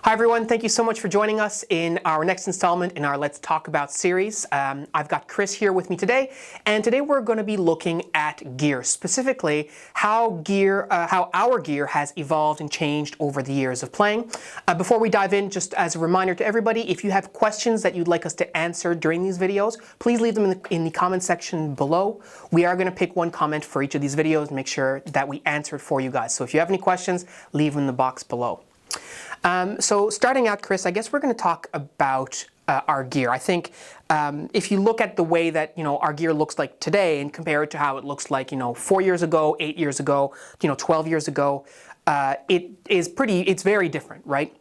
Hi everyone, thank you so much for joining us in our next installment in our Let's Talk About series. I've got Chris here with me today, and today we're going to be looking at gear, specifically how our gear has evolved and changed over the years of playing. Before we dive in, just as a reminder to everybody, if you have questions that you'd like us to answer during these videos, please leave them in the comment section below. We are going to pick one comment for each of these videos and make sure that we answer it for you guys. So if you have any questions, leave them in the box below. So starting out, Chris, I guess we're going to talk about our gear. I think if you look at the way that our gear looks like today and compare it to how it looks like 4 years ago, 8 years ago, 12 years ago, it's very different, right?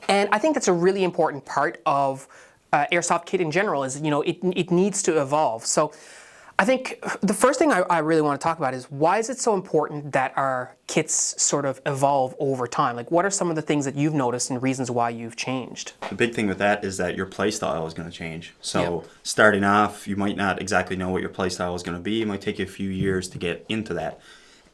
And I think that's a really important part of airsoft kit in general is it needs to evolve. So I think the first thing I really want to talk about is why is it so important that our kits sort of evolve over time? Like, what are some of the things that you've noticed and reasons why you've changed? The big thing with that is that your play style is going to change. So starting off, you might not exactly know what your play style is going to be. It might take you a few years to get into that.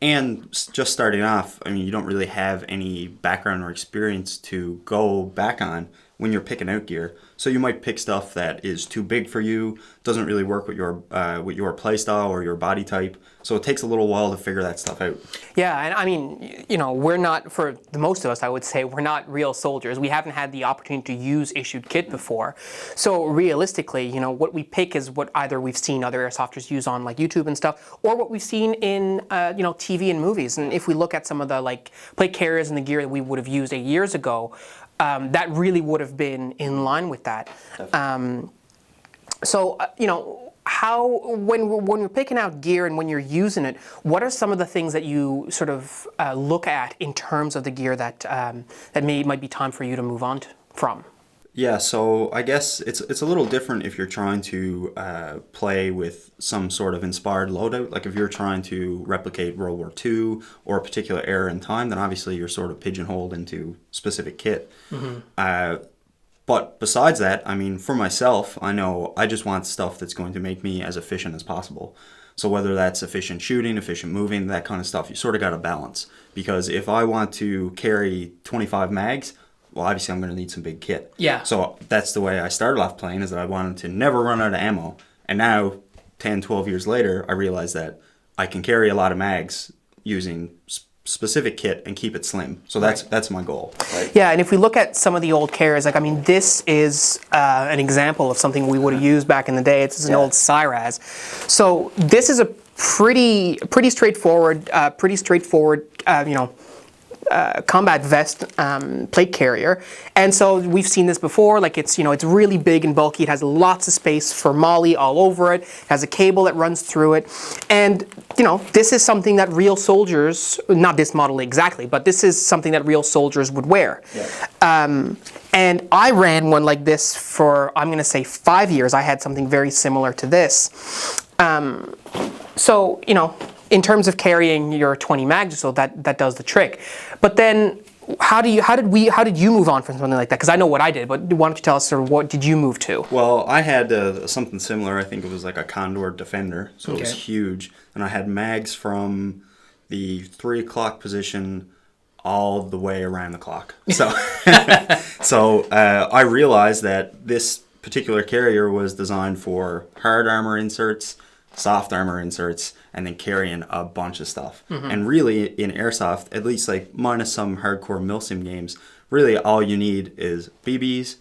And just starting off, I mean, you don't really have any background or experience to go back on when you're picking out gear. So you might pick stuff that is too big for you, doesn't really work with your play style or your body type. So it takes a little while to figure that stuff out. Yeah, and I mean, we're not, for the most of us, I would say, we're not real soldiers. We haven't had the opportunity to use issued kit before. So realistically, what we pick is what either we've seen other airsofters use on like YouTube and stuff, or what we've seen in TV and movies. And if we look at some of the like plate carriers and the gear that we would have used 8 years ago, that really would have been in line with that. How when you're picking out gear and when you're using it, what are some of the things that you sort of look at in terms of the gear that might be time for you to move on from? Yeah, so I guess it's a little different if you're trying to play with some sort of inspired loadout. Like if you're trying to replicate World War II or a particular era in time, then obviously you're sort of pigeonholed into specific kit. Mm-hmm. But besides that, I mean, for myself, I know I just want stuff that's going to make me as efficient as possible. So whether that's efficient shooting, efficient moving, that kind of stuff, you sort of got to balance. Because if I want to carry 25 mags, well, obviously I'm going to need some big kit. Yeah. So that's the way I started off playing, is that I wanted to never run out of ammo. And now, 10, 12 years later, I realized that I can carry a lot of mags using specific kit and keep it slim. So that's my goal. Right? Yeah, and if we look at some of the old carriers, like, I mean, this is an example of something we would have used back in the day. It's an old Cyraz. So this is a pretty straightforward, combat vest plate carrier, and so we've seen this before. Like it's really big and bulky. It has lots of space for molly all over it. It has a cable that runs through it, and this is something that real soldiers, not this model exactly, but this is something that real soldiers would wear. Yeah. And I ran one like this for, I'm going to say, 5 years. I had something very similar to this. So in terms of carrying your 20 mags, so that does the trick. But then, how did you move on from something like that? Because I know what I did, but why don't you tell us sort of what did you move to? Well, I had something similar. I think it was like a Condor Defender, so it was huge, and I had mags from the 3 o'clock position all the way around the clock. So, I realized that this particular carrier was designed for hard armor inserts, soft armor inserts, and then carrying a bunch of stuff. Mm-hmm. And really, in Airsoft, at least like minus some hardcore milsim games, really all you need is BBs,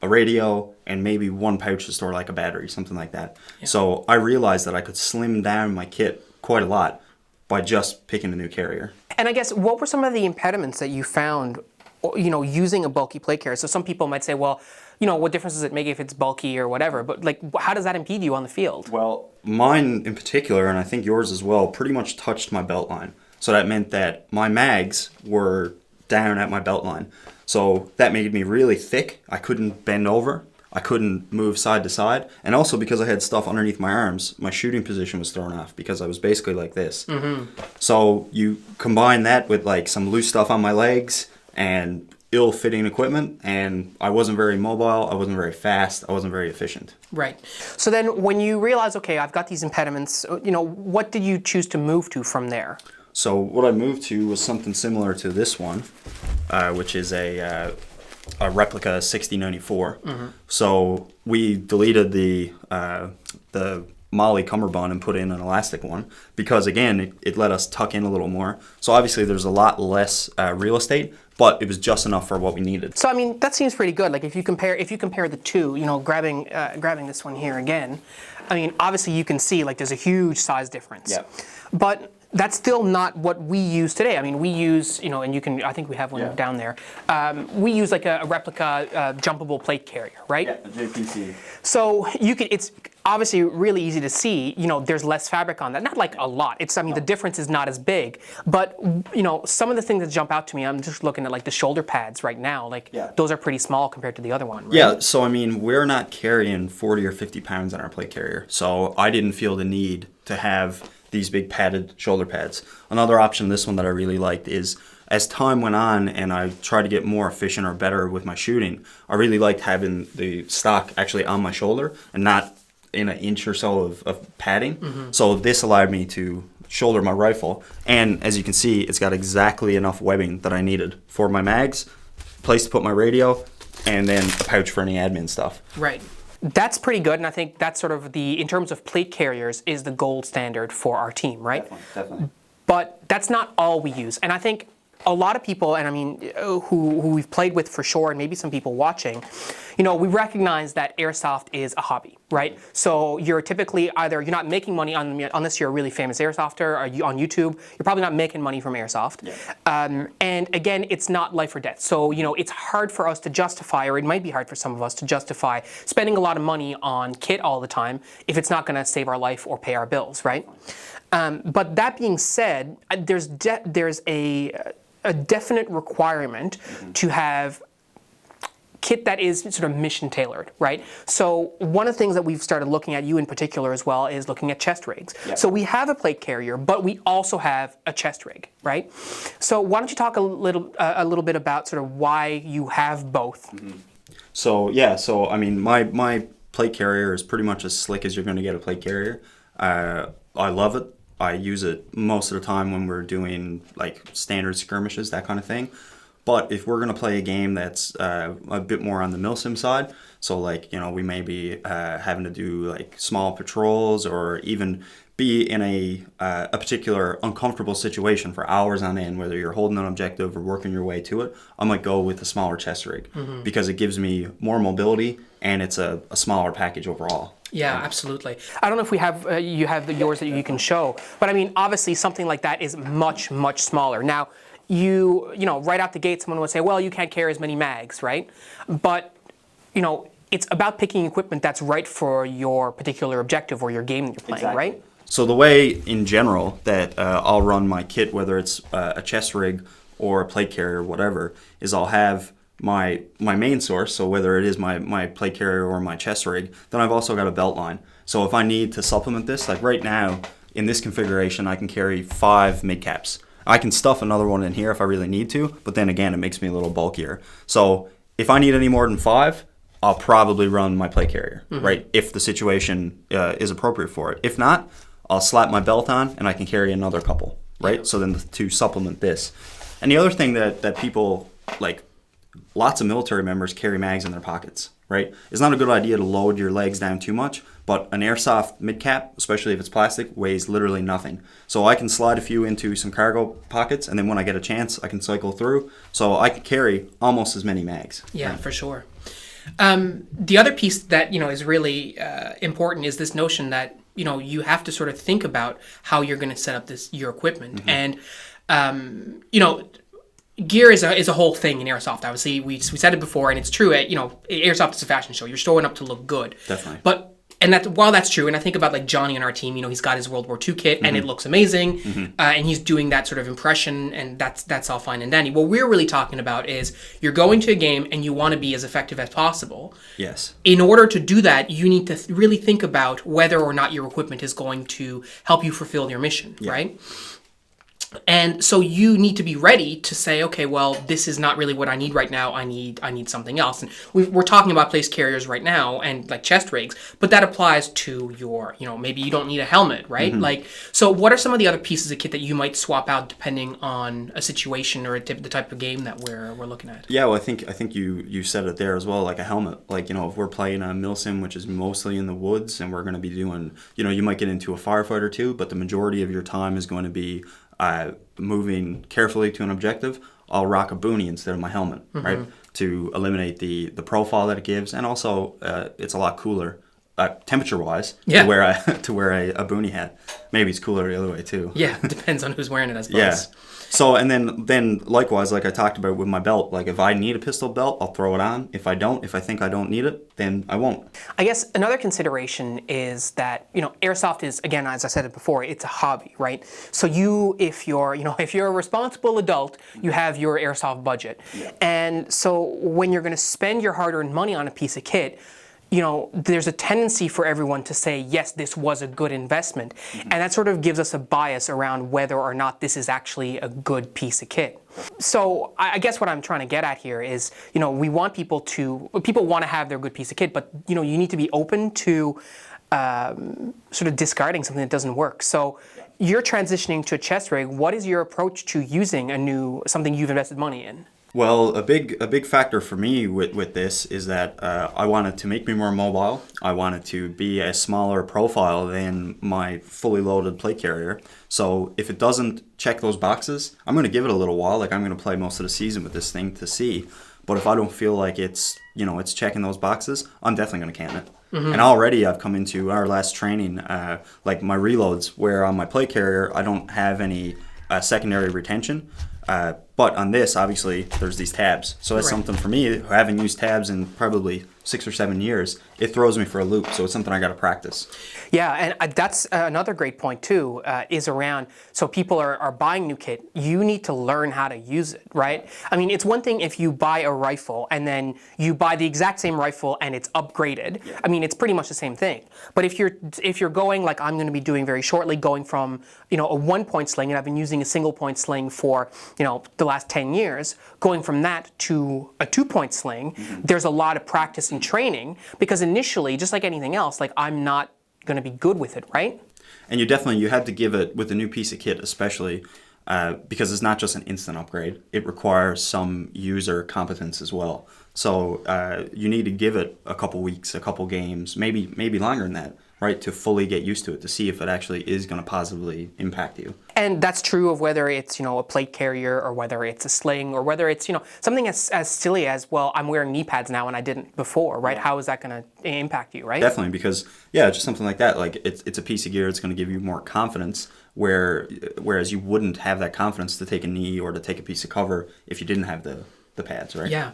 a radio, and maybe one pouch to store like a battery, something like that. Yeah. So I realized that I could slim down my kit quite a lot by just picking a new carrier. And I guess, what were some of the impediments that you found, using a bulky plate carrier? So some people might say, well, what difference does it make if it's bulky or whatever? But like, how does that impede you on the field? Well, mine in particular, and I think yours as well, pretty much touched my belt line. So that meant that my mags were down at my belt line. So that made me really thick. I couldn't bend over. I couldn't move side to side. And also because I had stuff underneath my arms, my shooting position was thrown off because I was basically like this. Mm-hmm. So you combine that with like some loose stuff on my legs and ill-fitting equipment, and I wasn't very mobile, I wasn't very fast, I wasn't very efficient. Right. So then when you realize, okay, I've got these impediments, what did you choose to move to from there? So what I moved to was something similar to this one, which is a Replica 6094. So we deleted the Molly cummerbund and put in an elastic one because, again, it let us tuck in a little more. So obviously there's a lot less real estate, but it was just enough for what we needed. So I mean, that seems pretty good. Like if you compare the two, you know, grabbing this one here again, I mean, obviously you can see like there's a huge size difference. Yeah. But that's still not what we use today. I mean, we use, you know, and you can, I think we have one down there. We use like a Replica jumpable plate carrier, right? Yeah, a JPC. So it's obviously really easy to see, you know, there's less fabric on that. Not like a lot. I mean, the difference is not as big. But, you know, some of the things that jump out to me, I'm just looking at like the shoulder pads right now. Like those are pretty small compared to the other one, right? Yeah, so I mean, we're not carrying 40 or 50 pounds on our plate carrier. So I didn't feel the need to have these big padded shoulder pads. Another option, this one that I really liked, is as time went on and I tried to get more efficient or better with my shooting, I really liked having the stock actually on my shoulder and not in an inch or so of padding. So this allowed me to shoulder my rifle, and as you can see, it's got exactly enough webbing that I needed for my mags, place to put my radio, and then a pouch for any admin stuff. Right. That's pretty good, and I think that's sort of in terms of plate carriers, is the gold standard for our team, right? Definitely. But that's not all we use, and I think a lot of people, and I mean, who we've played with for sure, and maybe some people watching, you know, we recognize that airsoft is a hobby, right? So you're typically you're not making money unless you're a really famous airsofter or on YouTube. You're probably not making money from airsoft. Yeah. And again, it's not life or death. So, you know, it's hard for us to justify, or it might be hard for some of us to justify spending a lot of money on kit all the time if it's not going to save our life or pay our bills, right? But that being said, there's a definite requirement to have kit that is sort of mission tailored, right? So one of the things that we've started looking at, you in particular as well, is looking at chest rigs. Yep. So we have a plate carrier, but we also have a chest rig, right? So why don't you talk a little bit about sort of why you have both? So yeah, so I mean, my plate carrier is pretty much as slick as you're going to get a plate carrier. I love it. I use it most of the time when we're doing like standard skirmishes, that kind of thing. But if we're going to play a game that's a bit more on the milsim side, so like, you know, we may be having to do like small patrols or even be in a particular uncomfortable situation for hours on end, whether you're holding an objective or working your way to it, I might go with a smaller chest rig because it gives me more mobility and it's a smaller package overall. Yeah, absolutely. I don't know if we have you have yours that you can show, but I mean, obviously something like that is much, much smaller. Now, you know, right out the gate, someone would say, well, you can't carry as many mags, right? But, you know, it's about picking equipment that's right for your particular objective or your game that you're playing, right? So the way, in general, that I'll run my kit, whether it's a chest rig or a plate carrier or whatever, is I'll have my main source, so whether it is my plate carrier or my chest rig, then I've also got a belt line. So if I need to supplement this, like right now, in this configuration, I can carry 5 mid-caps. I can stuff another one in here if I really need to, but then again, it makes me a little bulkier. So if I need any more than 5, I'll probably run my plate carrier, right? If the situation is appropriate for it. If not, I'll slap my belt on and I can carry another couple, right? Yeah. So then to supplement this. And the other thing that people, like lots of military members carry mags in their pockets, right? It's not a good idea to load your legs down too much, but an airsoft mid-cap, especially if it's plastic, weighs literally nothing. So I can slide a few into some cargo pockets, and then when I get a chance, I can cycle through. So I can carry almost as many mags. Yeah, right? For sure. The other piece that, you know, is really important is this notion that, you know, you have to sort of think about how you're going to set up your equipment. And, you know, gear is a whole thing in airsoft. Obviously, we said it before, and it's true. You know, airsoft is a fashion show. You're showing up to look good. Definitely. But while that's true, and I think about like Johnny on our team, you know, he's got his World War II kit, and it looks amazing, and he's doing that sort of impression, and that's all fine and dandy. What we're really talking about is you're going to a game and you want to be as effective as possible. Yes. In order to do that, you need to really think about whether or not your equipment is going to help you fulfill your mission, right? And so you need to be ready to say, okay, well, this is not really what I need right now. I need something else. And we're talking about place carriers right now and like chest rigs, but that applies to your, maybe you don't need a helmet, right? Like, so what are some of the other pieces of kit that you might swap out depending on a situation or the type of game that we're looking at? Yeah, well, I think you said it there as well, like a helmet. Like, if we're playing a milsim, which is mostly in the woods, and we're going to be doing, you might get into a firefight or two, but the majority of your time is going to be moving carefully to an objective. I'll rock a boonie instead of my helmet, right? To eliminate the profile that it gives, and also it's a lot cooler temperature-wise to wear a boonie hat. Maybe it's cooler the other way too. Yeah, it depends on who's wearing it, I suppose. Yeah. So, and then likewise, like I talked about with my belt, like if I need a pistol belt, I'll throw it on. If I think I don't need it, then I won't. I guess another consideration is that, airsoft is, again, as I said it before, it's a hobby, right? So if you're a responsible adult, you have your airsoft budget. Yeah. And so when you're going to spend your hard-earned money on a piece of kit, there's a tendency for everyone to say, yes, this was a good investment. And that sort of gives us a bias around whether or not this is actually a good piece of kit. So I guess what I'm trying to get at here is, we want people want to have their good piece of kit, but, you need to be open to sort of discarding something that doesn't work. So you're transitioning to a chest rig. What is your approach to using something you've invested money in? Well, a big factor for me with this is that I wanted to make me more mobile. I wanted to be a smaller profile than my fully loaded plate carrier. So if it doesn't check those boxes, I'm going to give it a little while. Like I'm going to play most of the season with this thing to see. But if I don't feel like it's checking those boxes, I'm definitely going to can it. And already I've come into our last training, like my reloads, where on my plate carrier I don't have any secondary retention. But on this, obviously, there's these tabs. So that's something for me, who haven't used tabs in probably 6 or 7 years, it throws me for a loop. So it's something I got to practice. Yeah, and that's another great point too, is around, so people are buying new kit, you need to learn how to use it, right? I mean, it's one thing if you buy a rifle and then you buy the exact same rifle and it's upgraded. Yeah. I mean, it's pretty much the same thing. But if you're going, like I'm going to be doing very shortly, going from, a 1-point sling, and I've been using a single-point sling for, the last 10 years, going from that to a 2-point sling, there's a lot of practice and training, because initially, just like anything else, like I'm not going to be good with it, right? And you have to give it, with a new piece of kit especially, because it's not just an instant upgrade. It requires some user competence as well. So you need to give it a couple weeks, a couple games, maybe longer than that, right, to fully get used to it, to see if it actually is going to positively impact you. And that's true of whether it's, a plate carrier or whether it's a sling or whether it's, something as silly as, well, I'm wearing knee pads now and I didn't before, right? How is that going to impact you, right? Definitely, because, just something like that, like it's a piece of gear, it's going to give you more confidence, whereas you wouldn't have that confidence to take a knee or to take a piece of cover if you didn't have the pads, right? Yeah.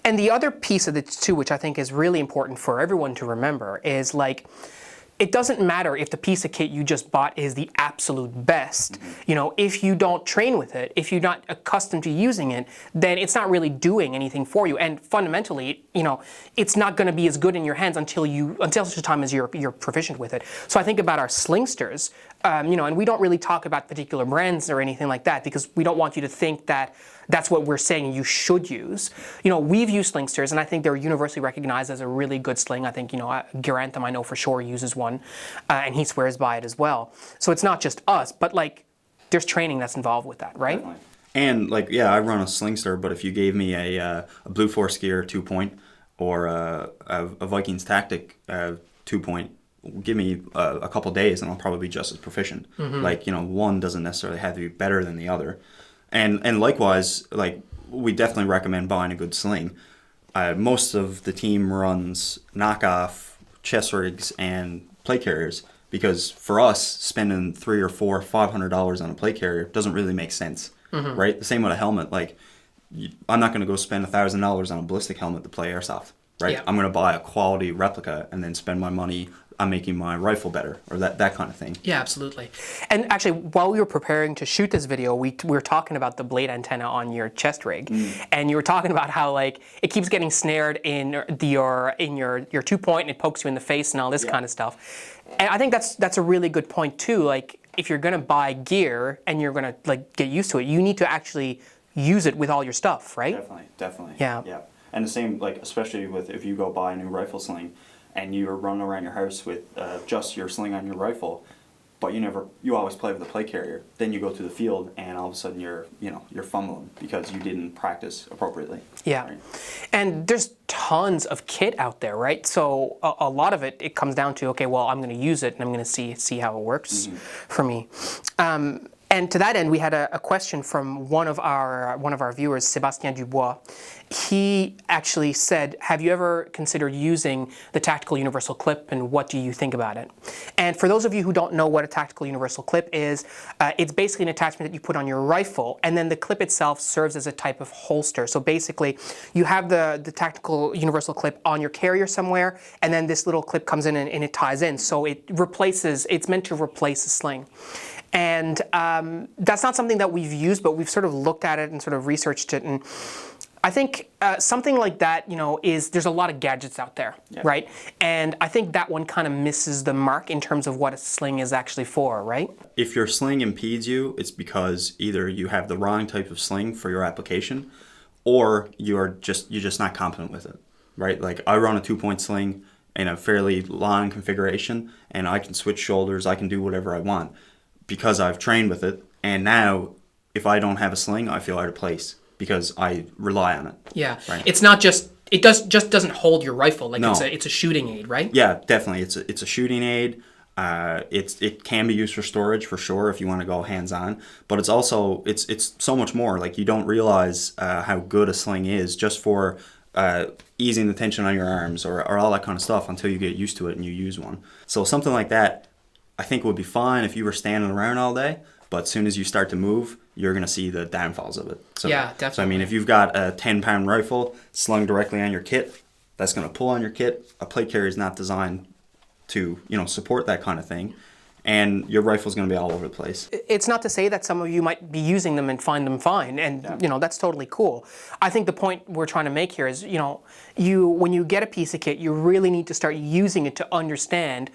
And the other piece of it too, which I think is really important for everyone to remember, is like, it doesn't matter if the piece of kit you just bought is the absolute best. If you don't train with it, if you're not accustomed to using it, then it's not really doing anything for you. And fundamentally, it's not going to be as good in your hands until such time as you're proficient with it. So I think about our slingsters, and we don't really talk about particular brands or anything like that, because we don't want you to think that that's what we're saying you should use. We've used slingsters, and I think they're universally recognized as a really good sling. I think, Garanthem, I know for sure, uses one, and he swears by it as well. So it's not just us, but like, there's training that's involved with that, right? Definitely. And like, I run a slingster, but if you gave me a Blue Force Gear 2-point or a Vikings Tactic 2-point, give me a couple days and I'll probably be just as proficient. Like, one doesn't necessarily have to be better than the other. And likewise, like, we definitely recommend buying a good sling. Most of the team runs knockoff chest rigs and plate carriers, because for us, spending $300 or $500 on a plate carrier doesn't really make sense, right? The same with a helmet. Like, I'm not going to go spend $1,000 on a ballistic helmet to play airsoft, right? Yeah. I'm going to buy a quality replica and then spend my money on making my rifle better, or that kind of thing. Yeah, absolutely. And actually, while we were preparing to shoot this video, we were talking about the blade antenna on your chest rig, and you were talking about how, like, it keeps getting snared in your 2-point, and it pokes you in the face and all this kind of stuff. And I think that's a really good point too. Like, if you're going to buy gear and you're going to like get used to it, you need to actually use it with all your stuff, right? Definitely. Yeah. Yeah. And the same, like, especially with if you go buy a new rifle sling and you're running around your house with just your sling on your rifle, but you always play with a plate carrier. Then you go to the field and all of a sudden you're fumbling because you didn't practice appropriately. Yeah. Right? And there's tons of kit out there, right? So a lot of it comes down to, okay, well, I'm going to use it and I'm going to see how it works for me. And to that end, we had a question from one of our viewers, Sébastien Dubois. He actually said, have you ever considered using the tactical universal clip, and what do you think about it? And for those of you who don't know what a tactical universal clip is, it's basically an attachment that you put on your rifle, and then the clip itself serves as a type of holster. So basically, you have the tactical universal clip on your carrier somewhere, and then this little clip comes in and it ties in. So it's meant to replace a sling. And that's not something that we've used, but we've sort of looked at it and sort of researched it. And I think something like that, there's a lot of gadgets out there, right? And I think that one kind of misses the mark in terms of what a sling is actually for, right? If your sling impedes you, it's because either you have the wrong type of sling for your application, or you're just not competent with it, right? Like, I run a 2-point sling in a fairly long configuration, and I can switch shoulders, I can do whatever I want, because I've trained with it. And now, if I don't have a sling, I feel out of place because I rely on it. Yeah, right? It's not just doesn't hold your rifle. Like, no. It's a shooting aid, right? Yeah, definitely. It's a shooting aid. It can be used for storage for sure if you want to go hands on. But it's also it's so much more. Like, you don't realize how good a sling is just for easing the tension on your arms or all that kind of stuff until you get used to it and you use one. So something like that, I think, would be fine if you were standing around all day, but as soon as you start to move, you're going to see the downfalls of it. So, yeah, definitely. So, I mean, if you've got a 10-pound rifle slung directly on your kit, that's going to pull on your kit. A plate carrier is not designed to, support that kind of thing. And your rifle's going to be all over the place. It's not to say that some of you might be using them and find them fine, and that's totally cool. I think the point we're trying to make here is, when you get a piece of kit, you really need to start using it to understand,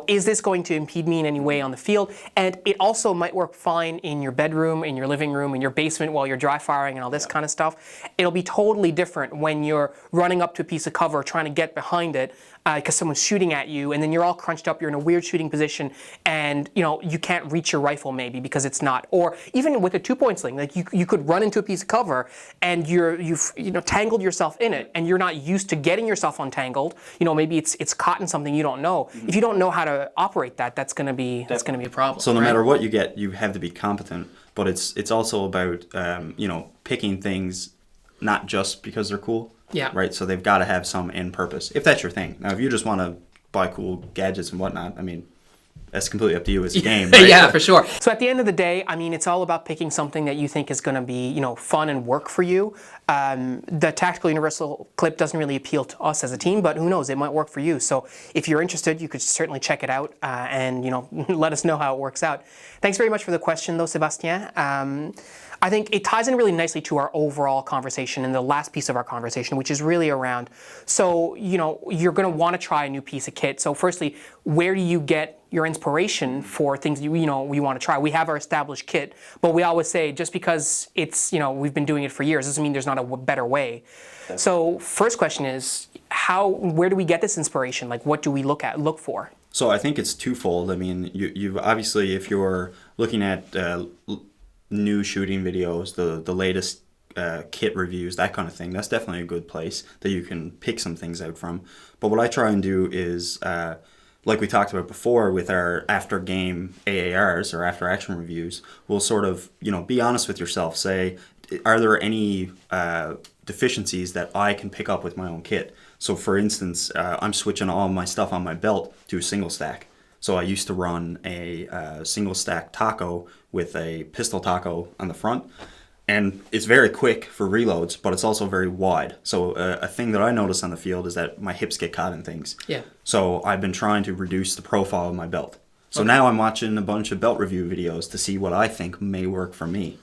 is this going to impede me in any way on the field? And it also might work fine in your bedroom, in your living room, in your basement while you're dry firing and all this kind of stuff. It'll be totally different when you're running up to a piece of cover trying to get behind it because someone's shooting at you, and then you're all crunched up, you're in a weird shooting position, and you can't reach your rifle maybe because it's not. Or even with a 2-point sling, like you could run into a piece of cover and you've tangled yourself in it, and you're not used to getting yourself untangled. Maybe it's caught in something you don't know. If you don't know how to operate that's going to be a problem. So no matter what you get, you have to be competent. But it's also about picking things not just because they're cool. Yeah. Right. So they've got to have some end purpose if that's your thing. Now, if you just want to buy cool gadgets and whatnot, I mean, that's completely up to you as a game. Right? Yeah, for sure. So at the end of the day, I mean, it's all about picking something that you think is going to be, fun and work for you. The tactical universal clip doesn't really appeal to us as a team, but who knows, it might work for you. So if you're interested, you could certainly check it out and, let us know how it works out. Thanks very much for the question, though, Sébastien. I think it ties in really nicely to our overall conversation and the last piece of our conversation, which is really around, so, you're going to want to try a new piece of kit. So firstly, where do you get your inspiration for things we want to try? We have our established kit, but we always say just because it's, we've been doing it for years doesn't mean there's not a better way. So first question is, where do we get this inspiration? Like, what do we look for? So I think it's twofold. I mean, you've obviously, if you're looking at new shooting videos, the latest kit reviews, that kind of thing, that's definitely a good place that you can pick some things out from. But what I try and do is, like we talked about before with our after game AARs or after action reviews, we'll sort of, be honest with yourself. Say, are there any deficiencies that I can pick up with my own kit? So for instance, I'm switching all my stuff on my belt to a single stack. So I used to run a single stack taco with a pistol taco on the front, and it's very quick for reloads, but it's also very wide. So a thing that I notice on the field is that my hips get caught in things. Yeah. So I've been trying to reduce the profile of my belt. So now I'm watching a bunch of belt review videos to see what I think may work for me.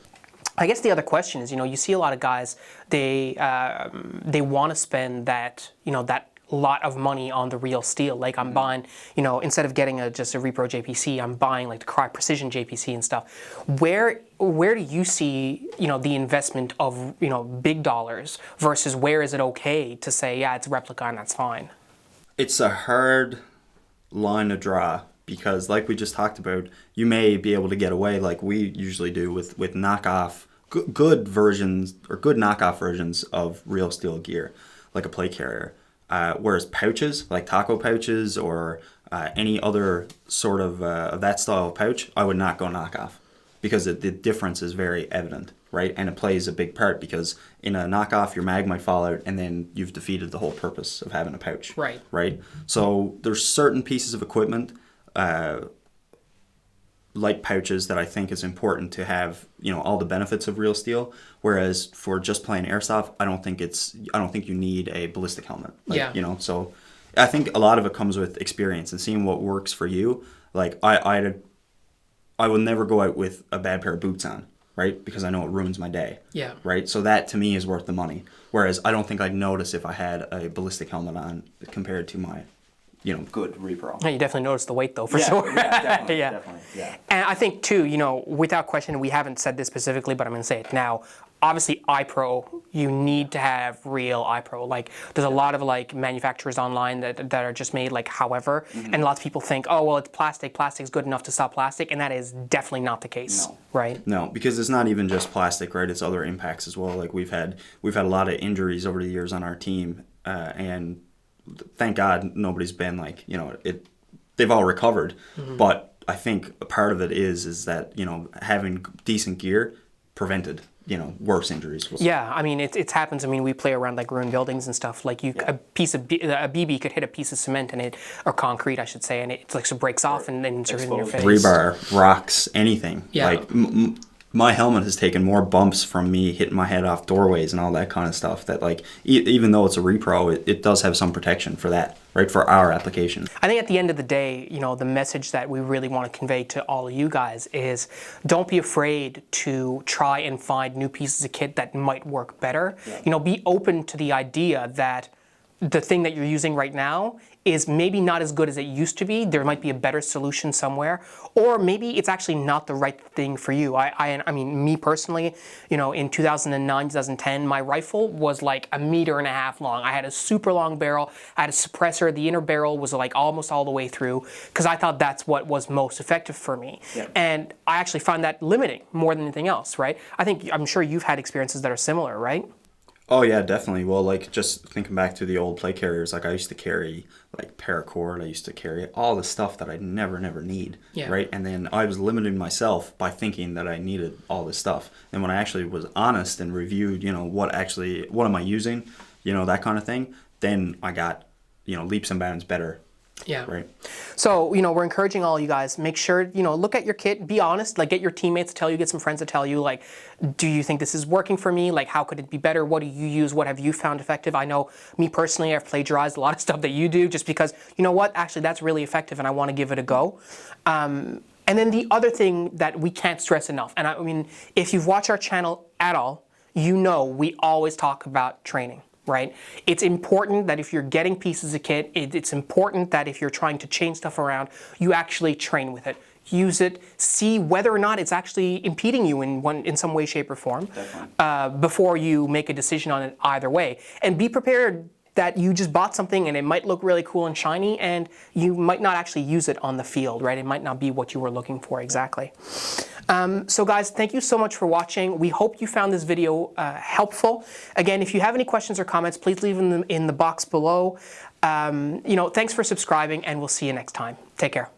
I guess the other question is, you see a lot of guys, they want to spend that lot of money on the real steel. Like I'm buying, instead of getting just a Repro JPC, I'm buying like the Crye Precision JPC and stuff. Where do you see, the investment of, big dollars versus where is it okay to say, yeah, it's Replica and that's fine? It's a hard line to draw because, like we just talked about, you may be able to get away like we usually do with knockoff, good versions or good knockoff versions of real steel gear, like a plate carrier. Whereas pouches, like taco pouches or any other sort of that style of pouch, I would not go knockoff because the difference is very evident, right? And it plays a big part because in a knockoff, your mag might fall out and then you've defeated the whole purpose of having a pouch, right? Right. So there's certain pieces of equipment, like pouches, that I think is important to have, all the benefits of real steel. Whereas for just playing airsoft, I don't think you need a ballistic helmet. Yeah. So I think a lot of it comes with experience and seeing what works for you. Like I will never go out with a bad pair of boots on, right? Because I know it ruins my day. Yeah. Right. So that to me is worth the money. Whereas I don't think I'd notice if I had a ballistic helmet on compared to my good repro. Yeah, you definitely notice the weight though, for sure. Yeah, definitely, definitely. Yeah. And I think too, without question, we haven't said this specifically, but I'm going to say it now. Obviously, iPro, you need to have real iPro. Like, there's a lot of like manufacturers online that are just made like however, and lots of people think, oh well, it's plastic. Plastic's good enough to stop plastic, and that is definitely not the case, right? No, because it's not even just plastic, right? It's other impacts as well. Like we've had a lot of injuries over the years on our team, and thank God nobody's been like, they've all recovered. But I think a part of it is that, having decent gear prevented, worse injuries. Yeah, I mean, it happens. I mean, we play around like ruined buildings and stuff. Like a BB could hit a piece of cement or concrete, I should say, and it like so breaks off and then it's in your face. Rebar, rocks, anything. Yeah. Like my helmet has taken more bumps from me hitting my head off doorways and all that kind of stuff that like, even though it's a repro, it does have some protection for that, right? For our application. I think at the end of the day, the message that we really want to convey to all of you guys is don't be afraid to try and find new pieces of kit that might work better. Yeah. Be open to the idea that the thing that you're using right now is maybe not as good as it used to be. There might be a better solution somewhere, or maybe it's actually not the right thing for you. I mean, me personally, in 2009, 2010, my rifle was like 1.5 meters long. I had a super long barrel. I had a suppressor. The inner barrel was like almost all the way through because I thought that's what was most effective for me. Yeah. And I actually found that limiting more than anything else, right? I'm sure you've had experiences that are similar, right? Oh yeah, definitely. Well, like just thinking back to the old plate carriers, like I used to carry like paracord, I used to carry all the stuff that I never need, right? And then I was limiting myself by thinking that I needed all this stuff. And when I actually was honest and reviewed, what am I using, that kind of thing, then I got, leaps and bounds better. Yeah. Right. So, we're encouraging all you guys, make sure, look at your kit, be honest, like get your teammates to tell you, get some friends to tell you, like, do you think this is working for me? Like, how could it be better? What do you use? What have you found effective? I know me personally, I've plagiarized a lot of stuff that you do just because, actually that's really effective and I want to give it a go. And then the other thing that we can't stress enough, and I mean, if you've watched our channel at all, we always talk about training. Right? It's important that if you're getting pieces of kit, it's important that if you're trying to change stuff around, you actually train with it. Use it, see whether or not it's actually impeding you in some way, shape, or form before you make a decision on it either way. And be prepared that you just bought something and it might look really cool and shiny and you might not actually use it on the field, right? It might not be what you were looking for exactly. So guys, thank you so much for watching. We hope you found this video helpful. Again, if you have any questions or comments, please leave them in the box below. Thanks for subscribing and we'll see you next time. Take care.